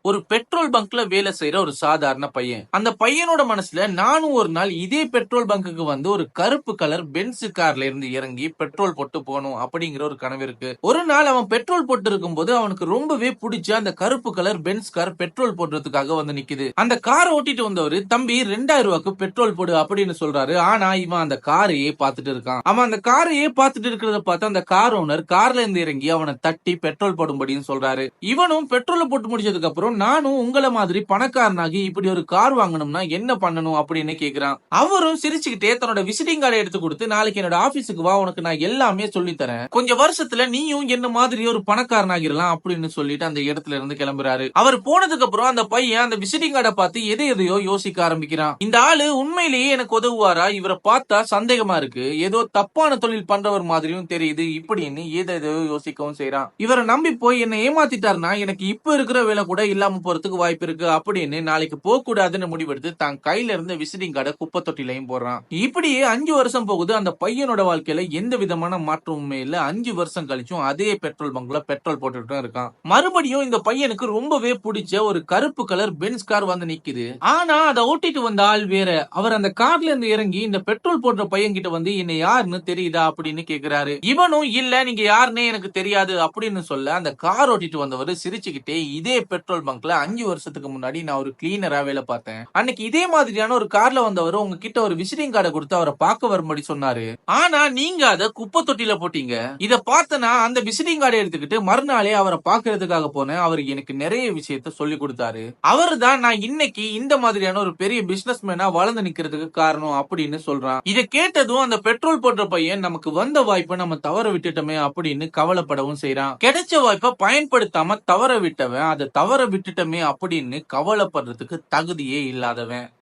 ஒரு பெட்ரோல் பங்க்ல வேலை செய்யற ஒரு சாதாரண பையன். அந்த பையனோட மனசுல நானும் ஒரு நாள் இதே பெட்ரோல் பங்குக்கு வந்து ஒரு கருப்பு கலர் பென்ஸ் கார்ல இருந்து இறங்கி பெட்ரோல் போட்டு போகணும் அப்படிங்கிற ஒரு கனவு இருக்கு. ஒரு நாள் அவன் பெட்ரோல் போட்டு இருக்கும்போது அவனுக்கு ரொம்பவே பிடிச்ச அந்த கருப்பு கலர் பென்ஸ் கார் பெட்ரோல் போடுறதுக்காக வந்து நிக்குது. அந்த காரை ஓட்டிட்டு வந்தவரு, தம்பி 2000 ரூபாய்க்கு பெட்ரோல் போடு அப்படின்னு சொல்றாரு. ஆனா இவன் அந்த காரையே பார்த்துட்டு இருக்கான். அவன் அந்த காரையே பார்த்துட்டு இருக்கிறத பார்த்து அந்த கார் ஓனர் கார்ல இருந்து இறங்கி அவனை தட்டி பெட்ரோல் போடும்படின்னு சொல்றாரு. இவனும் பெட்ரோல் போட்டு முடிச்சதுக்கு அப்புறம், நானும் உங்கள மாதிரி பணக்காரனாகி இப்படி ஒரு கார் வாங்கணும்னா என்ன பண்ணணும் அப்படின்னு கேக்குறான். அவரும் சிரிச்சுக்கிட்டே தன்னோட விசிட்டிங் கார்டை எடுத்து கொடுத்து, நாளைக்கு என்னோட ஆபீஸுக்கு வா, உனக்கு நான் எல்லாமே சொல்லி தரேன், கொஞ்சம் வருஷத்துல நீயும் என்ன மாதிரி ஒரு பணக்காரனாகிரலாம் அப்படின்னு சொல்லிட்டு அந்த இடத்துல இருந்து கிளம்புறாரு. அவர் போனதுக்கு அப்புறம் அந்த பையன் அந்த விசிட்டிங் கார்டை பார்த்து எதையோ யோசிக்க ஆரம்பிக்கிறான். இந்த ஆளு உண்மையிலேயே எனக்கு உதவுவாரா, இவரை பார்த்தா சந்தேகமா இருக்கு, ஏதோ தப்பான தொழில் பண்றவர் மாதிரியும் தெரியுது இப்படின்னு ஏதோ யோசிக்கவும் செய்யறான். இவரை நம்பி போய் என்ன ஏமாத்திட்டாருன்னா எனக்கு இப்ப இருக்கிற வேலை கூட இல்லாம போறதுக்கு வாய்ப்பு இருக்கு அப்படின்னு நாளைக்கு போக கூடாதுன்னு முடிவெடுத்து தான் கையில இருந்த விசிட்டிங் கார்டை குப்பை தொட்டிலையும் போடுறான். இப்படியே 5 வருஷம் போகுது. அந்த பையனோட வாழ்க்கையில எந்த விதமான மாற்றமுமே இல்ல. 5 வருஷம் கழிச்சும் அதே பெட்ரோல் பங்க்ல பெட்ரோல் போட்டுட்டு இருக்கான். மறுபடியும் இந்த பையனுக்கு ரொம்பவே பிடிச்ச ஒரு கருப்பு கலர் பென்ஸ் கார் வந்து நிக்குது. ஆனா அதை ஓட்டிட்டு வந்த ஆள் வேற. அவர் அந்த கார்ல இருந்து இறங்கி இந்த பெட்ரோல் போடுற பையன் கிட்ட வந்து என்ன யாருன்னு தெரியுதா அப்படின்னு கேக்குறாரு. இவனும் இல்ல, நீங்க யாருன்னே எனக்கு தெரியாது அப்படின்னு சொல்ல, அந்த கார் ஓட்டிட்டு வந்தவர் சிரிச்சுக்கிட்டே, இதே பெட்ரோல் பங்க்ல 5 வருஷத்துக்கு முன்னாடி நான் ஒரு கிளீனரா வேலை பார்த்தேன். அன்னைக்கு இதே மாதிரியான ஒரு கார்ல வந்தவர் உங்ககிட்ட ஒரு விசிட்டிங் கார்டை கொடுத்து அவரை பார்க்க வரும்படி சொன்னாரு. ஆனா நீங்க அதை குப்பை தொட்டில போட்டீங்க. இத பார்த்தனா அந்த விசிட்டிங் கார்டை எடுத்துக்கிட்டு மறுநாளே அவரை பார்க்கறதுக்காக போனேன். அவர் எனக்கு நிறைய விஷயத்த சொல்லி கொடுத்தாரு. அவர் தான் நான் இன்னைக்கு இந்த மாதிரியான ஒரு பெரிய பிசினஸ் மேனா வளர்ந்து நிக்கிறதுக்கு காரணம் அப்படின்னு சொல்றான். இதை கேட்டதும் அந்த பெட்ரோல் போடுற பையன், நமக்கு வந்த வாய்ப்பை நம்ம தவற விட்டுட்டோமே அப்படின்னு கவலைப்படவும் செய்யறான். கிடைச்ச வாய்ப்பை பயன்படுத்தாம தவற விட்டவன், அதை தவற விட்டுட்டோமே அப்படின்னு கவலைப்படுறதுக்கு தகுதியே இல்லாதவன்.